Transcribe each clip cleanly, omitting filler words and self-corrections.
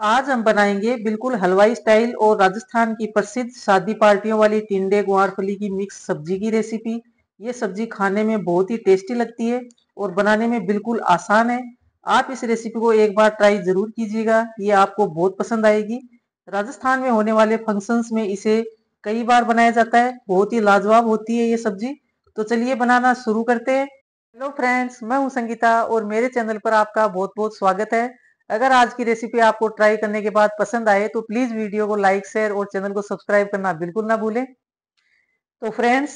आज हम बनाएंगे बिल्कुल हलवाई स्टाइल और राजस्थान की प्रसिद्ध शादी पार्टियों वाली टिंडे ग्वारफली की मिक्स सब्जी की रेसिपी। ये सब्जी खाने में बहुत ही टेस्टी लगती है और बनाने में बिल्कुल आसान है। आप इस रेसिपी को एक बार ट्राई जरूर कीजिएगा, ये आपको बहुत पसंद आएगी। राजस्थान में होने वाले फंक्शंस में इसे कई बार बनाया जाता है, बहुत ही लाजवाब होती है ये सब्जी। तो चलिए बनाना शुरू करते हैं। हेलो फ्रेंड्स, मैं हूं संगीता और मेरे चैनल पर आपका बहुत बहुत स्वागत है। अगर आज की रेसिपी आपको ट्राई करने के बाद पसंद आए तो प्लीज वीडियो को लाइक शेयर और चैनल को सब्सक्राइब करना बिल्कुल ना भूलें। तो फ्रेंड्स,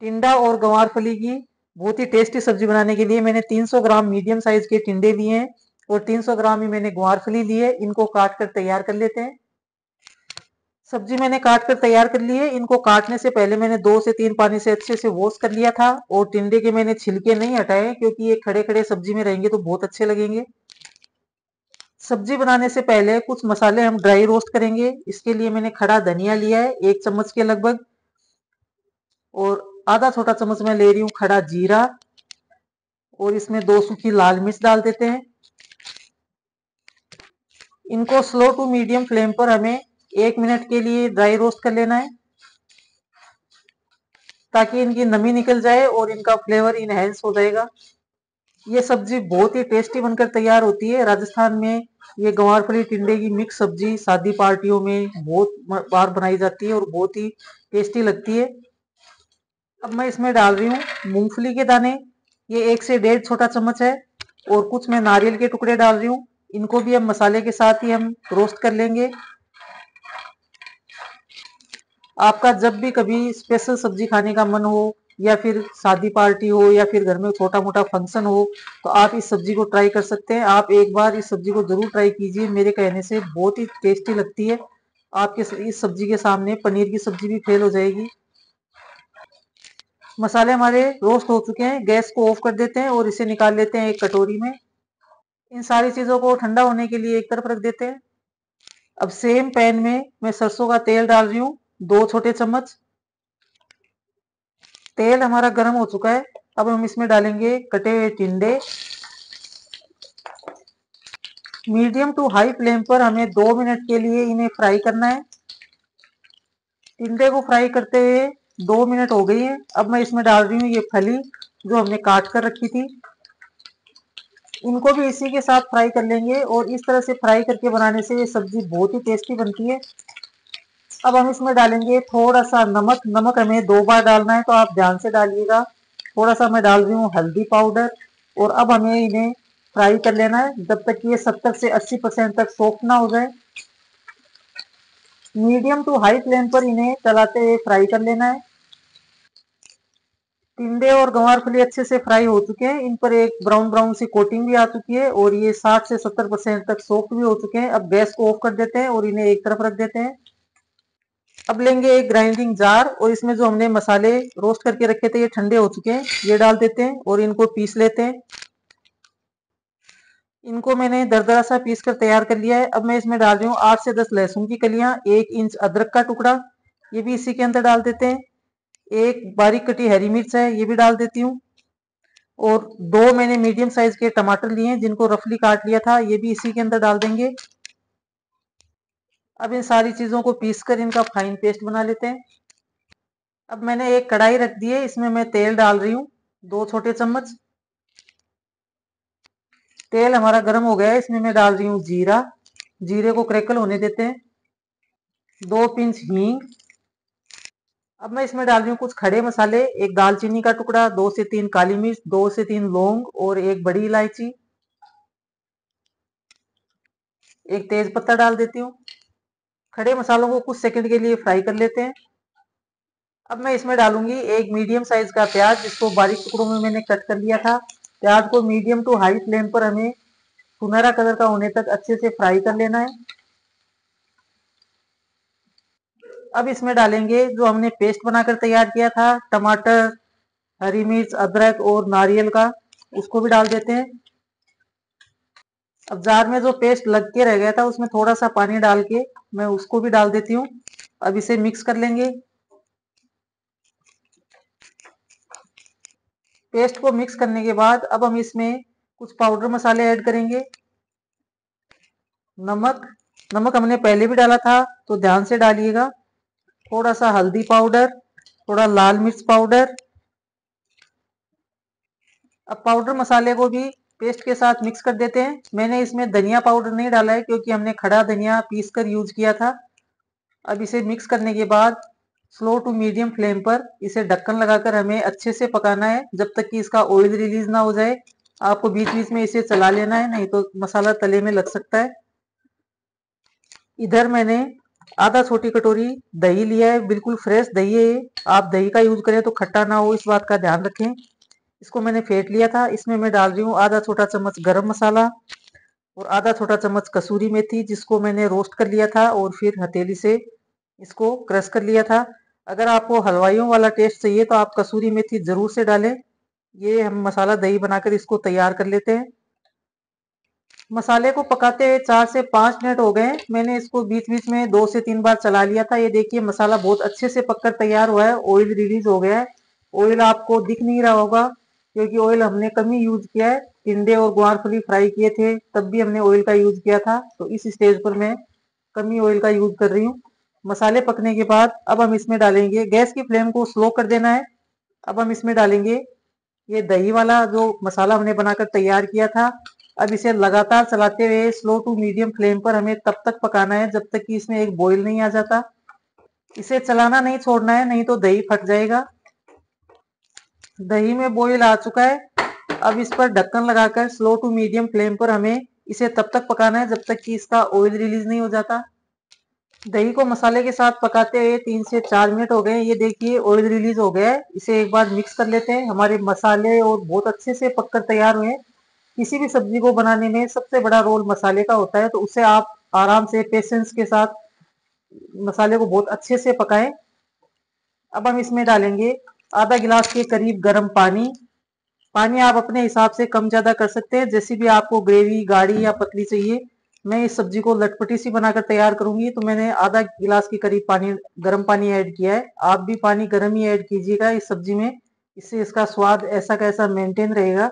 टिंडा और गंवारफली की बहुत ही टेस्टी सब्जी बनाने के लिए मैंने 300 ग्राम मीडियम साइज के टिंडे लिए हैं और 300 ग्राम ही मैंने गंवारफली लिए। इनको काट कर तैयार कर लेते हैं। सब्जी मैंने काट कर तैयार कर ली है। इनको काटने से पहले मैंने 2 से 3 पानी से अच्छे से वॉश कर लिया था और टिंडे के मैंने छिलके नहीं हटाए क्योंकि ये खड़े खड़े सब्जी में रहेंगे तो बहुत अच्छे लगेंगे। सब्जी बनाने से पहले कुछ मसाले हम ड्राई रोस्ट करेंगे। इसके लिए मैंने खड़ा धनिया लिया है 1 चम्मच के लगभग, और आधा छोटा चम्मच मैं ले रही हूँ खड़ा जीरा, और इसमें 2 सूखी लाल मिर्च डाल देते हैं। इनको स्लो टू मीडियम फ्लेम पर हमें 1 मिनट के लिए ड्राई रोस्ट कर लेना है ताकि इनकी नमी निकल जाए और इनका फ्लेवर इनहेंस हो जाएगा। ये सब्जी बहुत ही टेस्टी बनकर तैयार होती है। राजस्थान में ये गंवारफली टिंडे की मिक्स सब्जी शादी पार्टियों में बहुत बार बनाई जाती है और बहुत ही टेस्टी लगती है। अब मैं इसमें डाल रही हूँ मूंगफली के दाने। ये 1 से 1.5 छोटा चम्मच है, और कुछ मैं नारियल के टुकड़े डाल रही हूँ। इनको भी हम मसाले के साथ ही हम रोस्ट कर लेंगे। आपका जब भी कभी स्पेशल सब्जी खाने का मन हो, या फिर शादी पार्टी हो, या फिर घर में छोटा मोटा फंक्शन हो, तो आप इस सब्जी को ट्राई कर सकते हैं। आप एक बार इस सब्जी को जरूर ट्राई कीजिए, मेरे कहने से बहुत ही टेस्टी लगती है। आपके इस सब्जी के सामने पनीर की सब्जी भी फेल हो जाएगी। मसाले हमारे रोस्ट हो चुके हैं। गैस को ऑफ कर देते हैं और इसे निकाल लेते हैं एक कटोरी में। इन सारी चीजों को ठंडा होने के लिए एक तरफ रख देते हैं। अब सेम पैन में मैं सरसों का तेल डाल रही हूँ 2 छोटे चम्मच। तेल हमारा गर्म हो चुका है। अब हम इसमें डालेंगे कटे हुए टिंडे। मीडियम टू हाई फ्लेम पर हमें 2 मिनट के लिए इन्हें फ्राई करना है। टिंडे को फ्राई करते हुए 2 मिनट हो गई है। अब मैं इसमें डाल रही हूँ ये फली जो हमने काट कर रखी थी। इनको भी इसी के साथ फ्राई कर लेंगे, और इस तरह से फ्राई करके बनाने से ये सब्जी बहुत ही टेस्टी बनती है। अब हम इसमें डालेंगे थोड़ा सा नमक। नमक हमें 2 बार डालना है तो आप ध्यान से डालिएगा। थोड़ा सा मैं डाल रही हूँ हल्दी पाउडर, और अब हमें इन्हें फ्राई कर लेना है जब तक ये 70 से 80% तक सॉफ्ट ना हो जाए। मीडियम टू हाई फ्लेम पर इन्हें चलाते हुए फ्राई कर लेना है। टिंडे और गंवारफली अच्छे से फ्राई हो चुके हैं। इन पर एक ब्राउन ब्राउन सी कोटिंग भी आ चुकी है, और ये 60 से 70% तक सॉफ्ट भी हो चुके हैं। अब गैस को ऑफ कर देते हैं और इन्हें एक तरफ रख देते हैं। अब लेंगे एक ग्राइंडिंग जार, और इसमें जो हमने मसाले रोस्ट करके रखे थे ये ठंडे हो चुके हैं, ये डाल देते हैं और इनको पीस लेते हैं। इनको मैंने दरदरा सा पीस कर तैयार कर लिया है। अब मैं इसमें डाल रही हूँ 8 से 10 लहसुन की कलियां, 1 इंच अदरक का टुकड़ा, ये भी इसी के अंदर डाल देते हैं। एक बारीक कटी हरी मिर्च है, ये भी डाल देती हूँ। और 2 मैंने मीडियम साइज के टमाटर लिए हैं जिनको रफली काट लिया था, ये भी इसी के अंदर डाल देंगे। अब इन सारी चीजों को पीस कर इनका फाइन पेस्ट बना लेते हैं। अब मैंने एक कढ़ाई रख दी है, इसमें मैं तेल डाल रही हूँ 2 छोटे चम्मच। तेल हमारा गर्म हो गया है, इसमें मैं डाल रही हूँ जीरा। जीरे को क्रैकल होने देते हैं। 2 पिंच हींग। अब मैं इसमें डाल रही हूँ कुछ खड़े मसाले, एक दालचीनी का टुकड़ा, 2 से 3 काली मिर्च, 2 से 3 लौंग, और एक बड़ी इलायची। एक तेज पत्ता डाल देती हूँ। खड़े मसालों को कुछ सेकंड के लिए फ्राई कर लेते हैं। अब मैं इसमें डालूंगी एक मीडियम साइज का प्याज, जिसको बारीक टुकड़ों में मैंने कट कर लिया था। प्याज को मीडियम टू हाई फ्लेम पर हमें सुनहरा कलर का होने तक अच्छे से फ्राई कर लेना है। अब इसमें डालेंगे जो हमने पेस्ट बनाकर तैयार किया था, टमाटर, हरी मिर्च, अदरक और नारियल का, उसको भी डाल देते हैं। अब जार में जो पेस्ट लग के रह गया था उसमें थोड़ा सा पानी डाल के मैं उसको भी डाल देती हूँ। अब इसे मिक्स कर लेंगे। पेस्ट को मिक्स करने के बाद अब हम इसमें कुछ पाउडर मसाले ऐड करेंगे। नमक, नमक हमने पहले भी डाला था तो ध्यान से डालिएगा। थोड़ा सा हल्दी पाउडर, थोड़ा लाल मिर्च पाउडर। अब पाउडर मसाले को भी पेस्ट के साथ मिक्स कर देते हैं। मैंने इसमें धनिया पाउडर नहीं डाला है क्योंकि हमने खड़ा धनिया पीस कर यूज किया था। अब इसे मिक्स करने के बाद स्लो टू मीडियम फ्लेम पर इसे ढक्कन लगाकर हमें अच्छे से पकाना है जब तक कि इसका ऑयल रिलीज ना हो जाए। आपको बीच बीच में इसे चला लेना है, नहीं तो मसाला तले में लग सकता है। इधर मैंने आधा छोटी कटोरी दही लिया है, बिल्कुल फ्रेश दही है ये। आप दही का यूज करें तो खट्टा ना हो, इस बात का ध्यान रखें। इसको मैंने फेंट लिया था। इसमें मैं डाल रही हूँ आधा छोटा चम्मच गरम मसाला और आधा छोटा चम्मच कसूरी मेथी, जिसको मैंने रोस्ट कर लिया था और फिर हथेली से इसको क्रश कर लिया था। अगर आपको हलवाइयों वाला टेस्ट चाहिए तो आप कसूरी मेथी जरूर से डालें। ये हम मसाला दही बनाकर इसको तैयार कर लेते हैं। मसाले को पकाते हुए 4 से 5 मिनट हो गए। मैंने इसको बीच बीच में 2 से 3 बार चला लिया था। ये देखिए मसाला बहुत अच्छे से पककर तैयार हुआ है, ऑयल रिलीज हो गया है। ऑयल आपको दिख नहीं रहा होगा क्योंकि ऑयल हमने कम ही यूज किया है। टिंडे और ग्वारफली फ्राई किए थे तब भी हमने ऑयल का यूज किया था, तो इस स्टेज पर मैं कम ही ऑयल का यूज कर रही हूँ। मसाले पकने के बाद अब हम इसमें डालेंगे, गैस की फ्लेम को स्लो कर देना है। अब हम इसमें डालेंगे ये दही वाला जो मसाला हमने बनाकर तैयार किया था। अब इसे लगातार चलाते हुए स्लो टू मीडियम फ्लेम पर हमें तब तक पकाना है जब तक कि इसमें एक बॉईल नहीं आ जाता। इसे चलाना नहीं छोड़ना है, नहीं तो दही फट जाएगा। दही में बॉईल आ चुका है। अब इस पर ढक्कन लगाकर स्लो टू मीडियम फ्लेम पर हमें इसे तब तक पकाना है जब तक कि इसका ऑयल रिलीज नहीं हो जाता। दही को मसाले के साथ पकाते हुए 3 से 4 मिनट हो गए। ये देखिए ऑयल रिलीज हो गया है। इसे एक बार मिक्स कर लेते हैं। हमारे मसाले और बहुत अच्छे से पककर तैयार हुए हैं। किसी भी सब्जी को बनाने में सबसे बड़ा रोल मसाले का होता है, तो उसे आप आराम से पेशेंस के साथ मसाले को बहुत अच्छे से पकाएं। अब हम इसमें डालेंगे आधा गिलास के करीब गर्म पानी। पानी आप अपने हिसाब से कम ज्यादा कर सकते हैं, जैसी भी आपको ग्रेवी गाढ़ी या पतली चाहिए। मैं इस सब्जी को लटपटी सी बनाकर तैयार करूंगी, तो मैंने आधा गिलास के करीब पानी, गर्म पानी ऐड किया है। आप भी पानी गर्म ही ऐड कीजिएगा इस सब्जी में, इससे इसका स्वाद ऐसा कैसा मेंटेन रहेगा।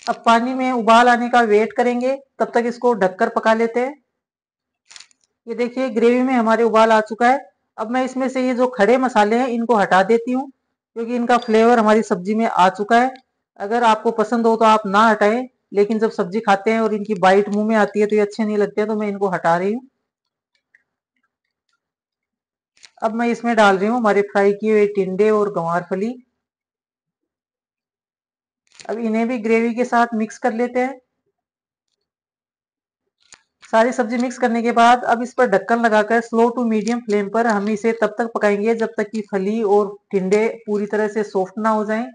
अब पानी में उबाल आने का वेट करेंगे, तब तक इसको ढककर पका लेते हैं। ये देखिए ग्रेवी में हमारे उबाल आ चुका है। अब मैं इसमें से ये जो खड़े मसाले हैं इनको हटा देती हूँ क्योंकि इनका फ्लेवर हमारी सब्जी में आ चुका है। अगर आपको पसंद हो तो आप ना हटाएं, लेकिन जब सब्जी खाते हैं और इनकी बाइट मुंह में आती है तो ये अच्छे नहीं लगते, तो मैं इनको हटा रही हूँ। अब मैं इसमें डाल रही हूँ हमारे फ्राई किए हुए टिंडे और गंवारफली। अब इन्हें भी ग्रेवी के साथ मिक्स कर लेते हैं। सारी सब्जी मिक्स करने के बाद अब इस पर ढक्कन लगाकर स्लो टू मीडियम फ्लेम पर हम इसे तब तक पकाएंगे जब तक कि फली और टिंडे पूरी तरह से सॉफ्ट ना हो जाएं।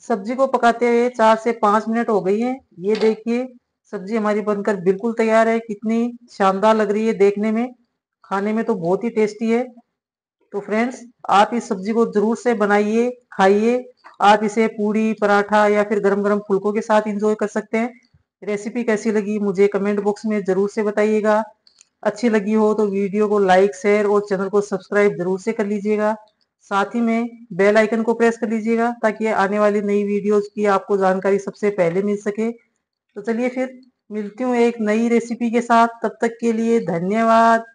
सब्जी को पकाते हुए 4 से 5 मिनट हो गई है। ये देखिए सब्जी हमारी बनकर बिल्कुल तैयार है। कितनी शानदार लग रही है देखने में, खाने में तो बहुत ही टेस्टी है। तो फ्रेंड्स, आप इस सब्जी को जरूर से बनाइए, खाइए। आप इसे पूड़ी पराठा या फिर गरम गरम फुल्कों के साथ इंजॉय कर सकते हैं। रेसिपी कैसी लगी मुझे कमेंट बॉक्स में जरूर से बताइएगा। अच्छी लगी हो तो वीडियो को लाइक शेयर और चैनल को सब्सक्राइब जरूर से कर लीजिएगा। साथ ही में बेल आइकन को प्रेस कर लीजिएगा ताकि आने वाली नई वीडियोस की आपको जानकारी सबसे पहले मिल सके। तो चलिए फिर मिलती हूँ एक नई रेसिपी के साथ, तब तक के लिए धन्यवाद।